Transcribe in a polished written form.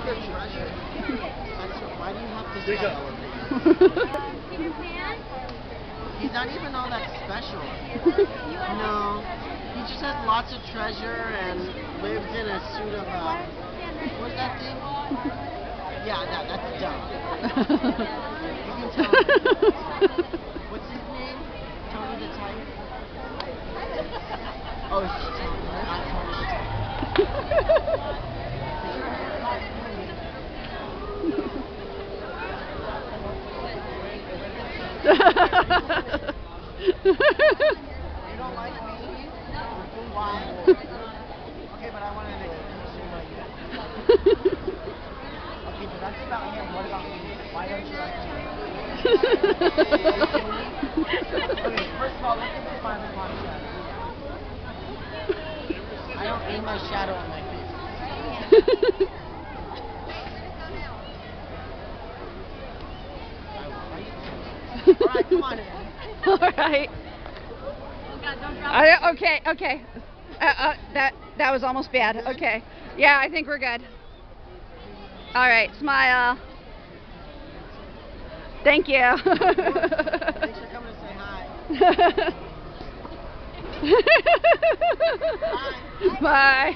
your treasure. Why do you have to say Peter Pan? He's not even all that special. No. He just has lots of treasure and lives in a suit of what's that thing? Yeah, that's dumb. You can tell him. What's his name? Tony the Tiger? Oh, it's Tony, not Tony the Tiger. You don't like me? Why? Okay, but I want to consume you. Okay, but that's about him. What about me? Why don't you like me? Okay, first of all, let's get this my shadow. I don't aim my shadow on my face. Alright, come on in. Alright. Oh God, don't drop it. Okay. That was almost bad. Okay. Yeah, I think we're good. Alright, smile. Thank you. Thanks for coming to say hi. Bye. Bye.